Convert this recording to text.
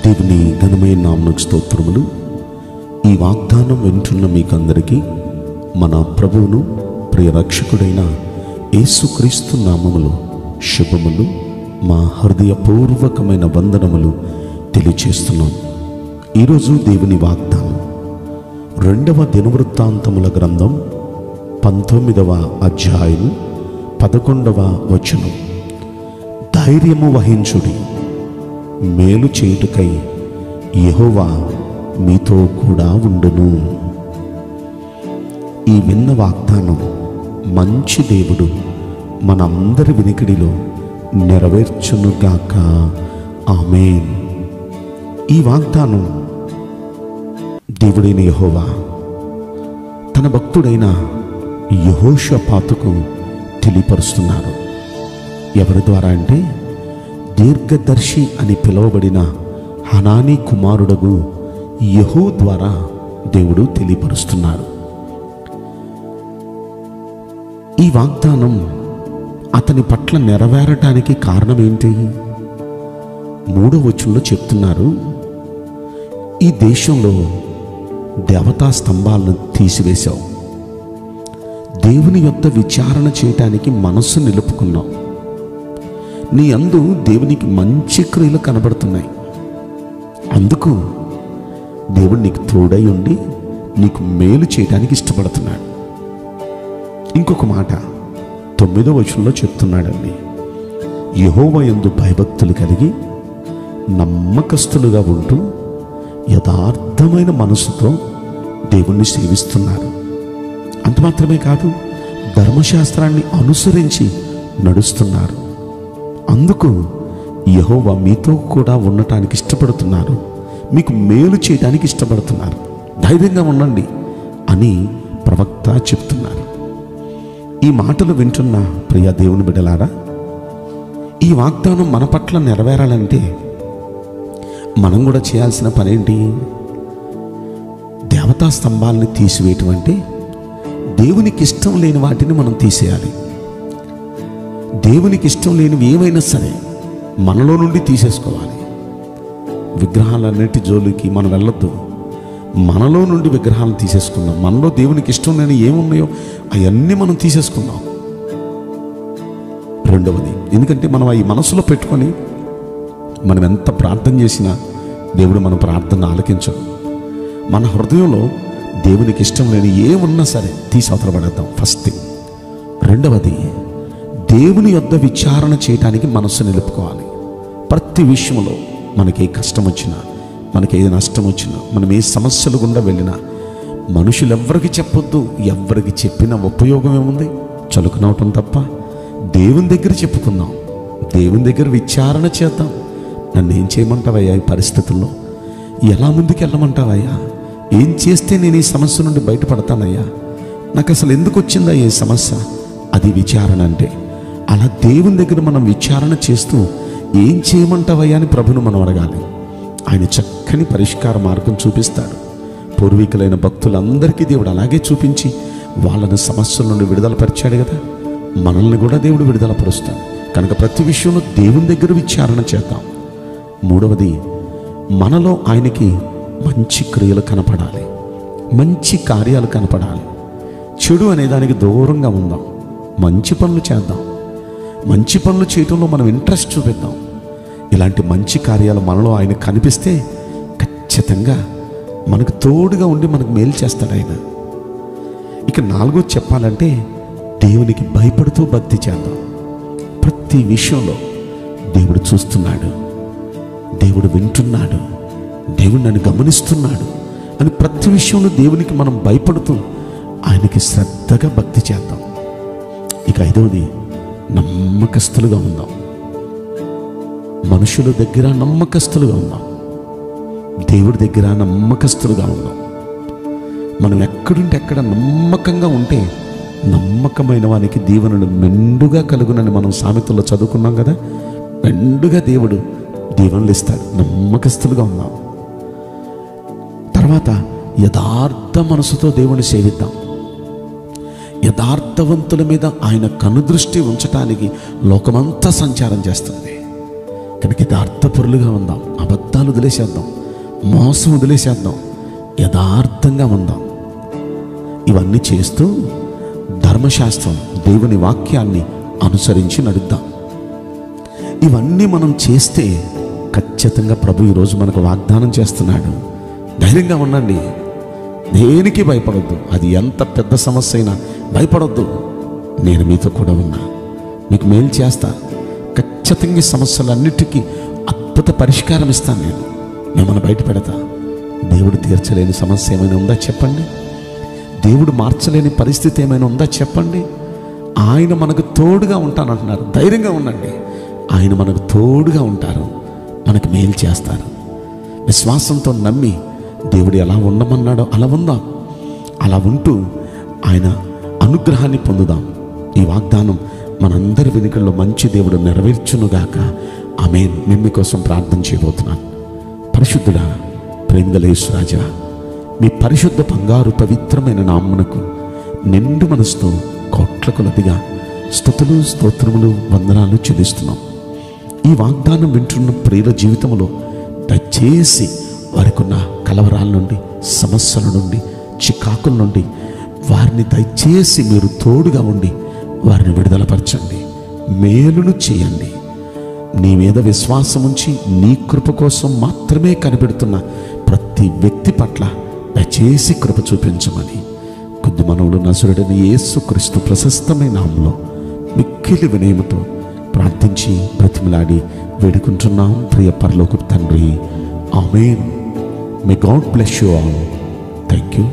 దేవుని ఘనమైన నామమునకు స్తోత్రములు. ఈ వాగ్దానం వింటున్న మీకందరికీ మన ప్రభువును ప్రియ రక్షకుడైన యేసుక్రీస్తు నామములో శుభములు, మా హృదయపూర్వకమైన వందనములు తెలియచేస్తున్నాం. ఈరోజు దేవుని వాగ్దానం 2వ దినవృత్తాంతముల గ్రంథం 19వ అధ్యాయము 11వ వచనం. ధైర్యము వహించుడి, మేలు చేయుటకై యెహోవా మీతో కూడా ఉండును. ఈ విన్న వాగ్దానం మంచి దేవుడు మనందరి వినికిడిలో నెరవేర్చునుగాక. ఆమేన్. ఈ వాగ్దానం దేవుడైన యెహోవా తన భక్తుడైన యెహోషాపాతుకు తెలియపరుస్తున్నారు. ఎవరి ద్వారా అంటే దీర్ఘదర్శి అని పిలువబడిన హనానీ కుమారుడగు యెహూ ద్వారా దేవుడు తెలియపరుస్తున్నారు. ఈ వాగ్దానం అతని పట్ల నెరవేరటానికి కారణం ఏంటి? 3వ వచనంలో చెప్తున్నారు, ఈ దేశంలో దేవతా స్తంభాలను తీసివేశావు, దేవుని యొద్ద విచారణ చేయటానికి మనస్సు నిలుపుకున్నావు, నీ అందు దేవునికి మంచి క్రియలు కనబడుతున్నాయి, అందుకు దేవుడు నీకు తోడై ఉండి నీకు మేలు చేయడానికి ఇష్టపడుతున్నాడు. ఇంకొక మాట 9వ వచనంలో చెప్తున్నాడండి, యెహోవా యందు భయభక్తులు కలిగి నమ్మకస్తులుగా ఉంటూ యథార్థమైన మనసుతో దేవుణ్ణి సేవిస్తున్నారు. అంత మాత్రమే కాదు, ధర్మశాస్త్రాన్ని అనుసరించి నడుస్తున్నారు, అందుకు యెహోవా మీతో కూడా ఉండటానికి ఇష్టపడుతున్నారు, మీకు మేలు చేయడానికి ఇష్టపడుతున్నారు, ధైర్యంగా ఉండండి అని ప్రవక్త చెప్తున్నారు. ఈ మాటలు వింటున్న ప్రియ దేవుని బిడ్డలారా, ఈ వాగ్దానం మన పట్ల నెరవేరాలంటే మనం కూడా చేయాల్సిన పనేంటి? దేవతా స్తంభాలని తీసివేయటం అంటే దేవునికి ఇష్టం లేని వాటిని మనం తీసేయాలి. దేవునికి ఇష్టం లేనివి ఏమైనా సరే మనలో నుండి తీసేసుకోవాలి. విగ్రహాలన్నిటి జోలికి మనం వెళ్ళొద్దు. మనలో నుండి విగ్రహాలను తీసేసుకుందాం. మనలో దేవునికి ఇష్టం లేని ఏమున్నాయో అవన్నీ మనం తీసేసుకుందాం. రెండవది, ఎందుకంటే మనం ఈ మనసులో పెట్టుకొని మనం ఎంత ప్రార్థన చేసినా దేవుడు మన ప్రార్థన ఆలకించడు. మన హృదయంలో దేవునికి ఇష్టం లేని ఏమున్నా సరే తీసి అవతల పడేద్దాం. First thing. రెండవది, దేవుని యొద్ద విచారణ చేయటానికి మనస్సు నిలుపుకోవాలి. ప్రతి విషయంలో మనకి ఏ కష్టం వచ్చినా, మనకి ఏ నష్టం వచ్చినా, మనం ఏ సమస్యలు గుండా వెళ్ళినా మనుషులు ఎవ్వరికి చెప్పొద్దు. ఎవరికి చెప్పిన ఉపయోగం ఏముంది? చలుకునవటం తప్ప. దేవుని దగ్గర చెప్పుకుందాం, దేవుని దగ్గర విచారణ చేద్దాం. నన్ను ఏం చేయమంటావయ్యా? ఈ పరిస్థితుల్లో ఎలా ముందుకు వెళ్ళమంటావయ్యా? ఏం చేస్తే నేను ఈ సమస్య నుండి బయటపడతానయ్యా? నాకు అసలు ఎందుకు వచ్చిందా ఈ సమస్య? అది విచారణ అంటే. అలా దేవుని దగ్గర మనం విచారణ చేస్తూ ఏం చేయమంటావయ్యా అని ప్రభును మనం అడగాలి. ఆయన చక్కని పరిష్కార మార్గం చూపిస్తాడు. పూర్వీకులైన భక్తులందరికీ దేవుడు అలాగే చూపించి వాళ్ళని సమస్యల నుండి విడుదలపరిచాడు కదా. మనల్ని కూడా దేవుడు విడుదలపరుస్తాడు. కనుక ప్రతి విషయంలో దేవుని దగ్గర విచారణ చేద్దాం. మూడవది, మనలో ఆయనకి మంచి క్రియలు కనపడాలి, మంచి కార్యాలు కనపడాలి. చెడు అనే దానికి దూరంగా ఉందాం, మంచి పనులు చేద్దాం. మంచి పనులు చేయటంలో మనం ఇంట్రెస్ట్ చూపిద్దాం. ఇలాంటి మంచి కార్యాలు మనలో ఆయన కనిపిస్తే ఖచ్చితంగా మనకు తోడుగా ఉండి మనకు మేలు చేస్తాడు ఆయన. ఇక 4వది చెప్పాలంటే, దేవునికి భయపడుతూ భక్తి చేద్దాం. ప్రతి విషయంలో దేవుడు చూస్తున్నాడు, దేవుడు వింటున్నాడు, దేవుడు నన్ను గమనిస్తున్నాడు అని ప్రతి విషయంలో దేవునికి మనం భయపడుతూ ఆయనకి శ్రద్ధగా భక్తి చేద్దాం. ఇక 5వది, నమ్మకస్తులుగా ఉందాం. మనుషుల దగ్గర నమ్మకస్తులుగా ఉందాం, దేవుడి దగ్గర నమ్మకస్తులుగా ఉందాం. మనం ఎక్కడుంటే ఎక్కడ నమ్మకంగా ఉంటే నమ్మకమైన వానికి దీవెనలు మెండుగా కలుగునని మనం సామెతల్లో చదువుకున్నాం కదా. మెండుగా దేవుడు దీవెనలు ఇస్తాడు. నమ్మకస్తులుగా ఉందాం. తర్వాత యథార్థ మనసుతో దేవుని సేవిద్దాం. యథార్థవంతుల మీద ఆయన కనుదృష్టి ఉంచటానికి లోకమంతా సంచారం చేస్తుంది. కనుక యథార్థపరులుగా ఉందాం. అబద్ధాలు వదిలేసేద్దాం, మోసం వదిలేసేద్దాం, యథార్థంగా ఉందాం. ఇవన్నీ చేస్తూ ధర్మశాస్త్రం, దేవుని వాక్యాన్ని అనుసరించి నడుద్దాం. ఇవన్నీ మనం చేస్తే ఖచ్చితంగా ప్రభు ఈరోజు మనకు వాగ్దానం చేస్తున్నాడు. ధైర్యంగా ఉండండి, దేనికి భయపడొద్దు. అది ఎంత పెద్ద సమస్య అయినా భయపడొద్దు. నేను మీతో కూడా ఉన్నా, మీకు మేలు చేస్తా. ఖచ్చితంగా ఈ సమస్యలన్నిటికీ అద్భుత పరిష్కారం ఇస్తాను. నేను మిమ్మల్ని బయట పెడతా. దేవుడు తీర్చలేని సమస్య ఏమైనా ఉందా చెప్పండి? దేవుడు మార్చలేని పరిస్థితి ఏమైనా ఉందా చెప్పండి? ఆయన మనకు తోడుగా ఉంటానంటున్నారు. ధైర్యంగా ఉండండి, ఆయన మనకు తోడుగా ఉంటారు, మనకు మేలు చేస్తారు. విశ్వాసంతో నమ్మి దేవుడు ఎలా ఉండమన్నాడో అలా ఉందాం. అలా ఉంటూ ఆయన అనుగ్రహాన్ని పొందుదాం. ఈ వాగ్దానం మనందరి వెనుకల్లో మంచి దేవుడు నెరవేర్చునుగాక. ఆమేన్. నేను మీకోసం ప్రార్థన చేయబోతున్నాను. పరిశుద్ధుడా, ప్రేమగల యేసు రాజా, మీ పరిశుద్ధ బంగారు పవిత్రమైన నామమునకు నిండు మనసుతో కోట్ల కొలదిగా స్తుతులు, స్తోత్రములు, వందనాలు చెల్లిస్తున్నాం. ఈ వాగ్దానం వింటున్న ప్రియుల జీవితంలో దయచేసి వారికి ఉన్న కలవరాల నుండి, సమస్యల నుండి, చికాకుల నుండి వారిని దయచేసి మీరు తోడుగా ఉండి వారిని విడుదలపరచండి, మేలును చేయండి. నీ మీద విశ్వాసం ఉంచి నీ కృప కోసం మాత్రమే కనిపెడుతున్న ప్రతి వ్యక్తి పట్ల దయచేసి కృప చూపించమని కొద్ది మనవుడు నజరుడైన యేసుక్రీస్తు ప్రశస్తమైన నామములో మిక్కిలి వినయముతో ప్రార్థించి బ్రతిమలాడి వేడుకుంటున్నాం ప్రియ పరలోకపు తండ్రి. ఆమేన్. May God bless you all. Thank you.